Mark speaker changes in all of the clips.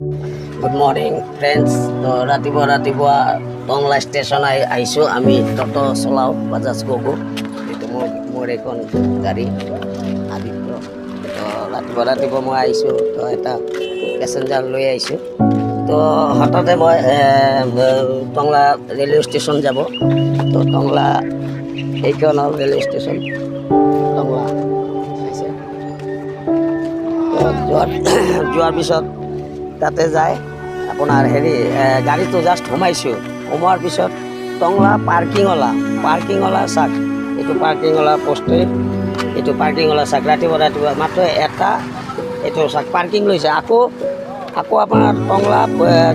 Speaker 1: Good morning friends. তো ৰাতিপুৱা Tangla station আহিছোঁ। আমি টটো চলাওঁ, বাজাজ গগো। এইটো মোৰ এখন গাড়ী আদিত্য। তো ৰাতিপুৱা মই আহিছোঁ, তো এটা পেচেঞ্জাৰ লৈ আহিছোঁ। তো হঠাতে মই টংলা ৰেলৱে ষ্টেচন যাব। তো টংলা এইখন হ'ল ৰেলৱে ষ্টেচন টংলা। যোৱাৰ পিছত তাতে যায় আপোনাৰ গাড়ীটো জাষ্ট সোমাইছোঁ। সোমোৱাৰ পিছত টংলা পাৰ্কিংৱালা চাক, এইটো পাৰ্কিংৱালা পোষ্টেই, এইটো পাৰ্কিংৱালা চাক। ৰাতিপুৱা মাত্ৰ এটা এইটো চাক পাৰ্কিং লৈছে। আকৌ আপোনাৰ টংলা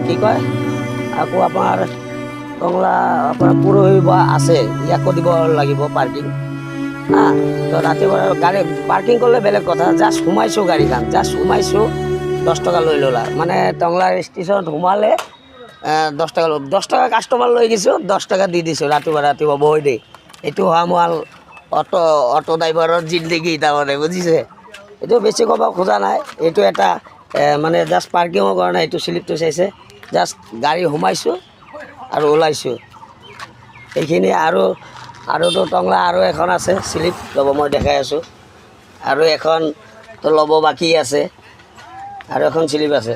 Speaker 1: কি কয়, আকৌ আপোনাৰ টংলা আপোনাৰ পৰহি বা আছে, ইয়াকো দিব লাগিব পাৰ্কিং। তো ৰাতিপুৱা গাড়ী পাৰ্কিং কৰিলে বেলেগ কথা। জাষ্ট সোমাইছোঁ, গাড়ীখন জাষ্ট সোমাইছোঁ, 10 টকা লৈ ল'লা। মানে টংলা ষ্টেচনত সোমালে 10 টকা 10 টকা কাষ্টমাৰ লৈ গৈছোঁ, 10 টকা দি দিছোঁ ৰাতিপুৱা বহি দেই। এইটো হোৱা মোৰ অটো ড্ৰাইভাৰৰ জিন্দগী তাৰমানে, বুজিছে। এইটো বেছি ক'ব খোজা নাই। এইটো এটা মানে জাষ্ট পাৰ্কিঙৰ কাৰণে এইটো শ্লিপটো চাইছে। জাষ্ট গাড়ী সোমাইছোঁ আৰু ওলাইছোঁ, এইখিনি। আৰুতো টংলা আৰু এখন আছে শ্লিপ, ল'ব মই দেখাই আছোঁ। আৰু এখন তো ল'ব বাকী আছে, আৰু এখন শ্লিপ আছে।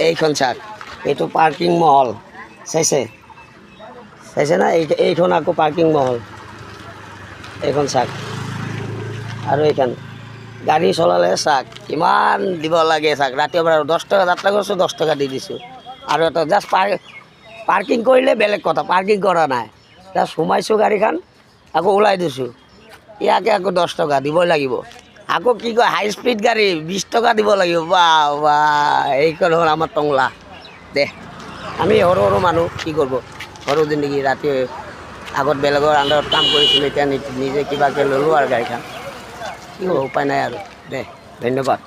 Speaker 1: এইখন চাওক, এইটো পাৰ্কিং মহল চাইছে না। এইখন আকৌ পাৰ্কিং মহল, এইখন চাওক। আৰু এইখন গাড়ী চলালে চাওক কিমান দিব লাগে চাওক। ৰাতিপুৱা 10 টকা যাত্ৰা কৰিছোঁ, 10 টকা দি দিছোঁ। আৰু এটা জাষ্ট পাৰ্কিং কৰিলে বেলেগ কথা, পাৰ্কিং কৰা নাই, জাষ্ট সোমাইছোঁ গাড়ীখন, আকৌ ওলাই দিছোঁ। ইয়াকে আকৌ 10 টকা দিবই লাগিব। আকৌ কি কয়, হাই স্পীড গাড়ী 20 টকা দিব লাগিব। বা এইখন হ'ল আমাৰ টংলা দে। আমি সৰু মানুহ, কি কৰিব, সৰু জিন্দগী। ৰাতি আগত বেলেগৰ আণ্ডাৰত কাম কৰিছিলোঁ, এতিয়া নিজে কিবাকৈ ল'লোঁ আৰু গাড়ীখন। কি হ'ব, উপায় নাই আৰু দে। ধন্যবাদ।